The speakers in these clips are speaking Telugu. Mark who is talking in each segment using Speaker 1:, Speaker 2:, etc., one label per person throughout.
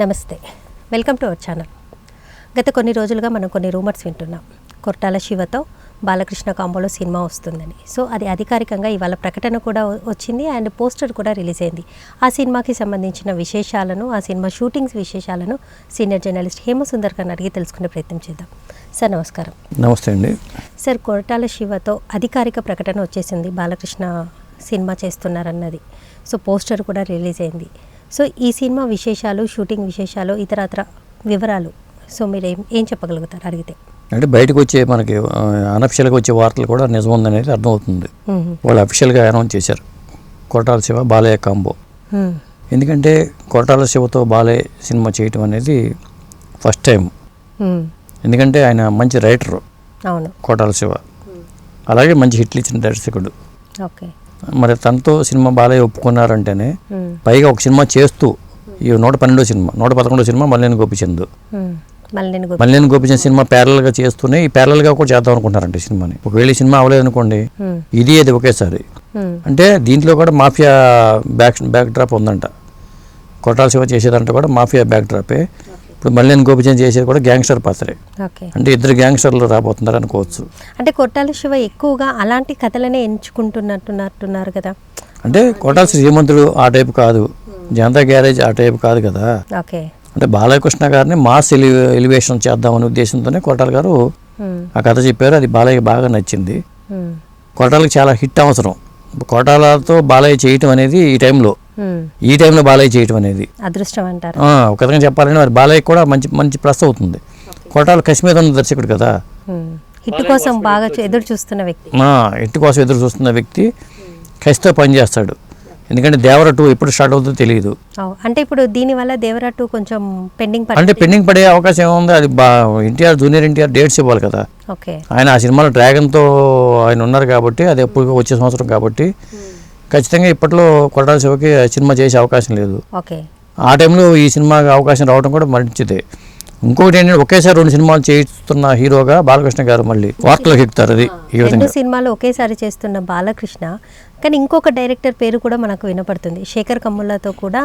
Speaker 1: నమస్తే, వెల్కమ్ టు అవర్ ఛానల్. గత కొన్ని రోజులుగా మనం కొన్ని రూమర్స్ వింటున్నాం. కొరటాల శివతో బాలకృష్ణ కాంబోలో సినిమా వస్తుందని. సో అది అధికారికంగా ఇవాళ ప్రకటన కూడా వచ్చింది అండ్ పోస్టర్ కూడా రిలీజ్ అయింది. ఆ సినిమాకి సంబంధించిన విశేషాలను, ఆ సినిమా షూటింగ్స్ విశేషాలను సీనియర్ జర్నలిస్ట్ హేమసుందర్ గారిని అడిగి తెలుసుకునే ప్రయత్నం చేద్దాం. సార్ నమస్కారం.
Speaker 2: నమస్తే అండి.
Speaker 1: సార్, కొరటాల శివతో అధికారిక ప్రకటన వచ్చేసింది, బాలకృష్ణ సినిమా చేస్తున్నారన్నది. సో పోస్టర్ కూడా రిలీజ్ అయింది. సో ఈ సినిమా విశేషాలు, షూటింగ్ విశేషాలు, ఇతరత్ర వివరాలు సో మీరు ఏం చెప్పగలుగుతారు అడిగితే?
Speaker 2: అంటే బయటకు వచ్చే మనకి అనఫిషియల్గా వచ్చే వార్తలు కూడా నిజం ఉందనేది అర్థమవుతుంది. వాళ్ళు అఫిషియల్గా అనౌన్స్ చేశారు కొరటాల శివ బాలయ్య కాంబో. ఎందుకంటే కొరటాల శివతో బాలయ్య సినిమా చేయటం అనేది ఫస్ట్ టైం. ఎందుకంటే ఆయన మంచి రైటరు కొరటాల శివ, అలాగే మంచి హిట్లు ఇచ్చిన దర్శకుడు.
Speaker 1: ఓకే,
Speaker 2: మరి తనతో సినిమా బాలయ్య ఒప్పుకున్నారంటేనే, పైగా ఒక సినిమా చేస్తూ ఈ 112వ సినిమా 111వ సినిమా మల్లేని గోపిచంద్ సినిమా ప్యారల్గా చేస్తూనే ఈ ప్యారల్గా కూడా చేద్దాం అనుకుంటున్నారంటే సినిమాని. ఒకవేళ ఈ సినిమా అవ్వలేదు అనుకోండి, ఇది అది ఒకేసారి. అంటే దీంట్లో కూడా మాఫియా బ్యాక్ డ్రాప్ ఉందంట. కొరటాల శివ చేసేదంటే కూడా మాఫియా బ్యాక్ డ్రాపే. ఇప్పుడు మల్లేని గోపిచంద్ చేసేది కూడా గ్యాంగ్స్టర్ పాత్రే. అంటే ఇద్దరు గ్యాంగ్స్టర్లు రాబోతున్నారు అనుకోవచ్చు.
Speaker 1: అంటే కొరటాల శివ ఎక్కువగా అలాంటి కథలనే ఎంచుకుంటున్నట్టున్నారు కదా.
Speaker 2: అంటే కొరటాల శ్రీమంతుడు ఆ టైపు కాదు, జనతా గ్యారేజ్ ఆ టైపు కాదు కదా. అంటే బాలకృష్ణ గారిని మాస్ ఎలివేషన్ చేద్దామనే ఉద్దేశంతోనే కొరటాల గారు ఆ కథ చెప్పారు. అది బాలయ్య బాగా నచ్చింది. కొరటాలకి చాలా హిట్ అవసరం. కొరటాలతో బాలయ్య చేయటం అనేది ఈ టైంలో బాలయ్య చేయటం అనేది
Speaker 1: అదృష్టం అంటారు.
Speaker 2: ఒక విధంగా చెప్పాలంటే మరి బాలయ్య కూడా మంచి ప్లస్ అవుతుంది. కొరటాల కసి మీద ఉన్న దర్శకుడు కదా,
Speaker 1: హిట్ కోసం బాగా ఎదురు చూస్తున్న
Speaker 2: వ్యక్తి కసితో పనిచేస్తాడు. ఎందుకంటే దేవర 2 ఎప్పుడు స్టార్ట్ అవుతుందో తెలియదు.
Speaker 1: అంటే ఇప్పుడు దీనివల్ల దేవర 2 కొంచెం
Speaker 2: పెండింగ్ పడే అవకాశం ఏముంది. అది జూనియర్ ఎన్టీఆర్ డేట్స్ ఇవ్వాలి కదా. ఆయన ఆ సినిమాలో డ్రాగన్తో ఆయన ఉన్నారు కాబట్టి, అది ఎప్పుడు వచ్చే సంవత్సరం కాబట్టి ఖచ్చితంగా ఇప్పట్లో కొరటాల శివకి సినిమా చేసే అవకాశం లేదు. ఆ టైంలో ఈ సినిమాకి అవకాశం రావడం కూడా మంచిదే. ఇంకొకటి ఏంటంటే, ఒకేసారి 2 సినిమాలు చేస్తున్న హీరోగా బాలకృష్ణ గారు మళ్ళీ వార్తలోకి ఎక్కుతారు. అది ఈ విధంగా
Speaker 1: 2 సినిమాలు ఒకేసారి చేస్తున్న బాలకృష్ణ, కానీ ఇంకొక డైరెక్టర్ పేరు కూడా మనకు వినపడుతుంది, శేఖర్ కమ్ములతో కూడా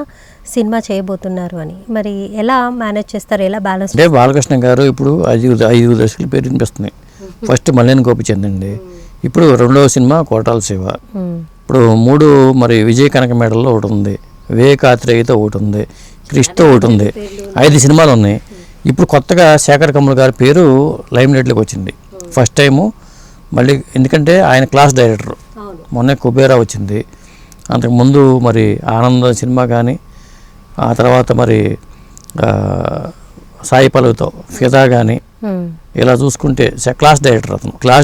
Speaker 1: సినిమా చేయబోతున్నారు అని. మరి ఎలా మేనేజ్ చేస్తారు, ఎలా బ్యాలెన్స్?
Speaker 2: అంటే బాలకృష్ణ గారు ఇప్పుడు 5 దర్శకుల పేరు వినిపిస్తున్నాయి. ఫస్ట్ మల్లేని గోపిచంద్ అండి, ఇప్పుడు 2వ సినిమా కొరటాల శివ, ఇప్పుడు 3 మరి విజయ కనక మేడల్లో ఒకటి ఉంది, వివేకాత్రేయతో ఒకటి ఉంది, క్రిష్తో ఒకటి ఉంది. 5 సినిమాలు ఉన్నాయి. ఇప్పుడు కొత్తగా శేఖర్ కమ్ముల గారి పేరు లైమ్ లైట్లోకి వచ్చింది ఫస్ట్ టైము. మళ్ళీ ఎందుకంటే ఆయన క్లాస్ డైరెక్టర్. మొన్నే కుబేరా వచ్చింది, అంతకుముందు మరి ఆనంద సినిమా కానీ, ఆ తర్వాత మరి సాయి పల్లవితో ఫిదా కానీ, ఇలా చూసుకుంటే క్లాస్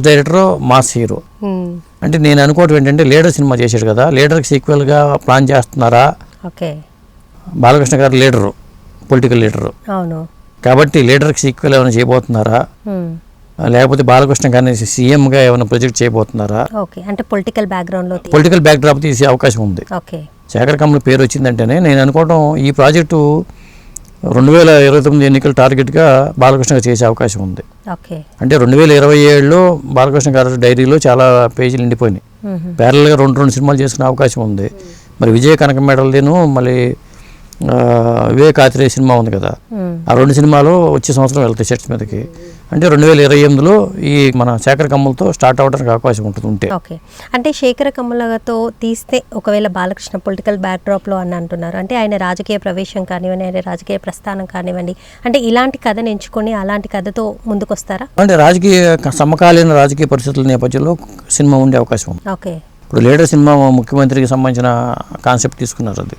Speaker 2: డైరెక్టర్ మాస్ హీరో. అంటే నేను అనుకోవటం ఏంటంటే, లీడర్ సినిమా చేశాడు కదా, లీడర్కి సీక్వెల్గా ప్లాన్ చేస్తున్నారా? బాలకృష్ణ గారు లీడరు, పొలిటికల్ లీడరు కాబట్టి లీడర్కి సీక్వెల్ ఏమైనా చేయబోతున్నారా, లేకపోతే బాలకృష్ణ గారిని సీఎంగా ఏమైనా ప్రొజెక్ట్ చేయబోతున్నారా?
Speaker 1: అంటే పొలిటికల్
Speaker 2: బ్యాక్డ్రాప్ తీసే అవకాశం ఉంది. శేఖర్ కమ్ముల పేరు వచ్చిందంటేనే నేను అనుకోవడం ఈ ప్రాజెక్టు 2029 ఎన్నికల టార్గెట్గా బాలకృష్ణ చేసే అవకాశం ఉంది. అంటే 2027లో బాలకృష్ణ గారి డైరీలో చాలా పేజీలు నిండిపోయినాయి. ప్యారల్గా 2 సినిమాలు చేసుకునే అవకాశం ఉంది. మరి విజయ కనక మేడల్దేను మళ్ళీ వివేకాత్రేయ సినిమా ఉంది కదా, ఆ 2 సినిమాలు వచ్చే సంవత్సరం వెళ్తాయి సెట్స్ మీదకి. అంటే 2028లో ఈ మన శేఖర్ కమ్ములతో స్టార్ట్ అవ్వడానికి అవకాశం ఉంటుంది.
Speaker 1: అంటే శేఖర్ కమ్ములతో తీస్తే ఒకవేళ బాలకృష్ణ పొలిటికల్ బ్యాక్డ్రాప్లో అని అంటున్నారు, అంటే ఆయన రాజకీయ ప్రవేశం కానివ్వండి, ఆయన రాజకీయ ప్రస్థానం కానివ్వండి, అంటే ఇలాంటి కథను ఎంచుకొని అలాంటి కథతో ముందుకొస్తారా? అంటే
Speaker 2: సమకాలీన రాజకీయ పరిస్థితుల నేపథ్యంలో సినిమా ఉండే అవకాశం ఉంది. ఇప్పుడు లీడర్ సినిమా ముఖ్యమంత్రికి సంబంధించిన కాన్సెప్ట్ తీసుకున్నారు. అది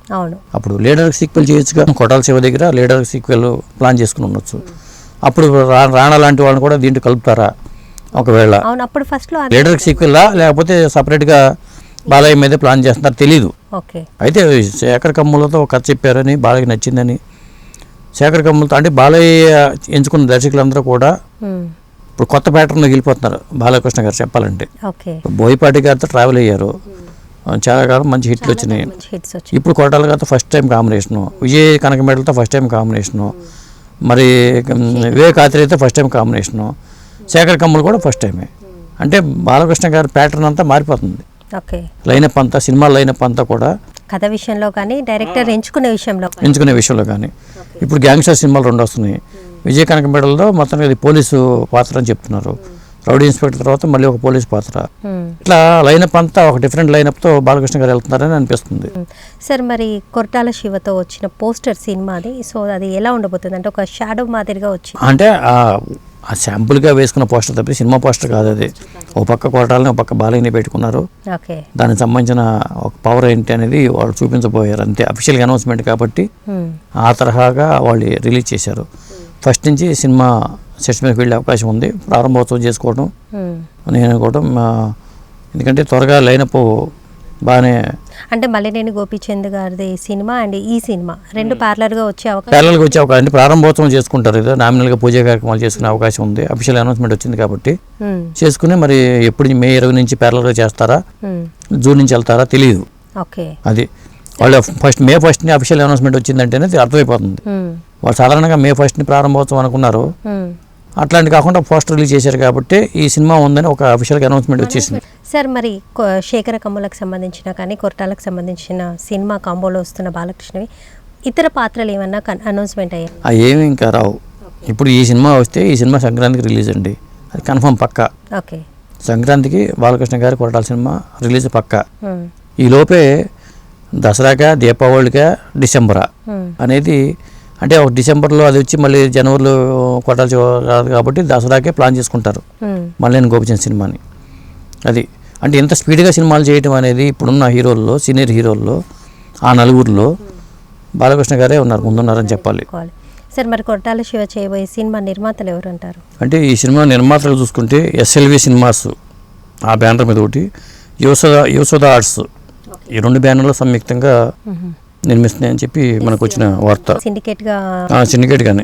Speaker 2: అప్పుడు లీడర్కి సీక్వెల్ చేయొచ్చుగా. కొరటాల శివ దగ్గర లీడర్కి సీక్వెల్ ప్లాన్ చేసుకుని ఉండొచ్చు. అప్పుడు రాణా లాంటి వాళ్ళని కూడా దీంట్లో కలుపుతారా ఒకవేళ? లీడర్కి సీక్వెల్లా లేకపోతే సపరేట్గా బాలయ్య మీదే ప్లాన్ చేస్తున్నారు తెలీదు. అయితే శేఖర్ కమ్ములతో కథ చెప్పారని, బాలయ్య నచ్చిందని, శేఖర్ కమ్ములతో అంటే బాలయ్య ఎంచుకున్న దర్శకులందరూ కూడా ఇప్పుడు కొత్త ప్యాటర్న్లోకి వెళ్ళిపోతున్నారు. బాలకృష్ణ గారు చెప్పాలంటే బోయపాటి గారితో ట్రావెల్ అయ్యారు, చాలా కాలం మంచి హిట్లు వచ్చినాయి. ఇప్పుడు కొరటాల గారితో ఫస్ట్ టైం కాంబినేషను, విజయ్ కనక మేడలతో ఫస్ట్ టైం కాంబినేషను, మరి వివేకాత్రేయతో ఫస్ట్ టైం కాంబినేషను, శేఖర్ కమ్ములు కూడా ఫస్ట్ టైమే. అంటే బాలకృష్ణ గారి ప్యాటర్న్ అంతా మారిపోతుంది. లైనప్ అంతా, సినిమా లైనప్ అంతా కూడా
Speaker 1: కథ విషయంలో కానీ డైరెక్టర్
Speaker 2: ఎంచుకునే విషయంలో కానీ ఇప్పుడు గ్యాంగ్స్టర్ సినిమాలు 2 వస్తున్నాయి. విజయ కనకమేడలో మొత్తం ఇది పోలీసు పాత్ర అని చెప్తున్నారు. రౌడీ ఇన్స్పెక్టర్ తర్వాత మళ్ళీ ఒక పోలీస్ పాత్ర. ఇట్లా లైనప్ అంతా ఒక డిఫరెంట్ లైనప్తో బాలకృష్ణ గారు వెళ్తున్నారని అనిపిస్తుంది.
Speaker 1: సార్ మరి కొరటాల శివతో వచ్చిన పోస్టర్ సినిమాది, సో అది ఎలా ఉండబోతుంది అంటే ఒక షాడో మాదిరిగా వచ్చింది
Speaker 2: అంటే ఆ శాంపుల్గా వేసుకున్న పోస్టర్ తప్పి సినిమా పోస్టర్ కాదు అది. ఒక పక్క కొరటాలని ఒక పక్క బాలయ్యని పెట్టుకున్నారు. దానికి సంబంధించిన ఒక పవర్ ఏంటి అనేది వాళ్ళు చూపించబోయారు అంతే. అఫీషియల్గా అనౌన్స్మెంట్ కాబట్టి ఆ తరహాగా వాళ్ళు రిలీజ్ చేశారు. ఫస్ట్ నుంచి సినిమా సెట్స్ మీదకి వెళ్ళే అవకాశం ఉంది. ప్రారంభోత్సవం చేసుకోవడం నేను అనుకోవడం, ఎందుకంటే త్వరగా లైనప్ బాగానే
Speaker 1: అంటే మల్లినేని గోపీచంద్ గారిది సినిమా అండ్ ఈ సినిమా 2 ప్యారలల్గా వచ్చే
Speaker 2: అవకాశం అంటే ప్రారంభోత్సవం చేసుకుంటారు. ఏదో నామినల్గా పూజా కార్యక్రమాలు చేసుకునే అవకాశం ఉంది. అఫీషియల్ అనౌన్స్మెంట్ వచ్చింది కాబట్టి చేసుకుని మరి ఎప్పుడు మే 20 నుంచి ప్యారలల్గా చేస్తారా, జూన్ నుంచి వెళ్తారా తెలియదు. అది వాళ్ళు మే 1 అఫీషియల్ అనౌన్స్మెంట్ వచ్చిందంటేనే అర్థమైపోతుంది. వాళ్ళు సాధారణంగా మే 1 ప్రారంభోత్సవం అనుకున్నారు. అట్లాంటి కాకుండా పోస్టర్ రిలీజ్ చేశారు కాబట్టి ఈ సినిమా ఉందని ఒక అఫీషియల్గా అనౌన్స్మెంట్ వచ్చేసింది.
Speaker 1: సార్ మరి శేఖర కమ్ములకు సంబంధించిన కానీ కొరటాలకు సంబంధించిన సినిమా కాంబోలో వస్తున్న బాలకృష్ణవి ఇతర పాత్రలు ఏమన్నా అనౌన్స్మెంట్ అయ్యాయి?
Speaker 2: ఏమి ఇంకా రావు. ఇప్పుడు ఈ సినిమా వస్తే ఈ సినిమా సంక్రాంతికి రిలీజ్ అండి, అది కన్ఫర్మ్ పక్కా. సంక్రాంతికి బాలకృష్ణ గారి కొరటాల సినిమా రిలీజ్ పక్కా. ఈ లోపే దసరాకా దీపావళికా డిసెంబరా అనేది, అంటే ఒక డిసెంబర్లో అది వచ్చి మళ్ళీ జనవరిలో కొట్టాల్సి కాదు కాబట్టి దసరాకే ప్లాన్ చేసుకుంటారు మల్లినేని గోపీచంద్ సినిమాని. అది అంటే ఎంత స్పీడ్గా సినిమాలు చేయటం అనేది ఇప్పుడున్న హీరోల్లో, సీనియర్ హీరోల్లో ఆ నలుగురిలో బాలకృష్ణ గారే ముందున్నారని చెప్పాలి.
Speaker 1: సార్ మరి కొరటాల శివ చేయబోయే సినిమా నిర్మాతలు ఎవరు అంటారు?
Speaker 2: అంటే ఈ సినిమా నిర్మాతలు చూసుకుంటే SLV సినిమాస్ ఆ బ్యానర్ మీద ఒకటి, యువసుధ ఆర్ట్స్, ఈ 2 బ్యానర్లు సంయుక్తంగా నిర్మిస్తున్నాయని చెప్పి మనకు వచ్చిన వార్త. సిండికేట్ గానే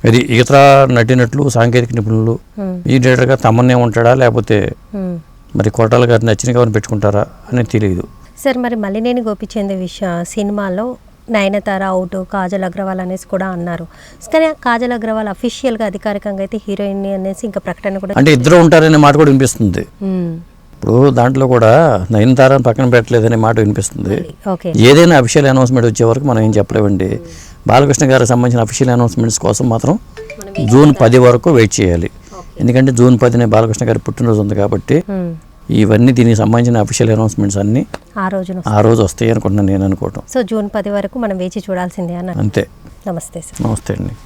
Speaker 2: ఇది ఇతర నటినట్లు, సాంకేతిక నిపుణులు, ఈ డైరెక్టర్గా తమన్నే ఉంటాడా లేకపోతే మరి కొరటాల గారిని నచ్చిన గారిని పెట్టుకుంటారా అనేది తెలియదు.
Speaker 1: సార్ మరి మల్లినేని గోపీచంద్ సినిమాలో నయనతార అవుట్, కాజల్ అగ్రవాల్ అనేసి కూడా అన్నారు. కానీ కాజల్ అగ్రవాల్ అఫీషియల్గా అధికారికంగా అయితే హీరోయిన్ అనేసి ఇంకా ప్రకటన కూడా,
Speaker 2: అంటే ఇద్దరు ఉంటారనే మాట కూడా వినిపిస్తుంది. ఇప్పుడు దాంట్లో కూడా నయనతారని పక్కన పెట్టలేదనే మాట వినిపిస్తుంది. ఏదైనా అఫీషియల్ అనౌన్స్మెంట్ వచ్చే వరకు మనం ఏం చెప్పలేమండి. బాలకృష్ణ గారికి సంబంధించిన అఫీషియల్ అనౌన్స్మెంట్స్ కోసం మాత్రం జూన్ 10 వరకు వెయిట్ చేయాలి. ఎందుకంటే జూన్ 10 బాలకృష్ణ గారి పుట్టినరోజు ఉంది కాబట్టి ఇవన్నీ దీనికి సంబంధించిన అఫీషియల్ అనౌన్స్మెంట్స్ అన్ని ఆ రోజు వస్తాయి అనుకుంటున్నాను నేను అనుకోవటం.
Speaker 1: సో జూన్ 10 వరకు మనం వేచి చూడాల్సిందే అన్న.
Speaker 2: అంతే.
Speaker 1: నమస్తే సార్.
Speaker 2: నమస్తే అండి.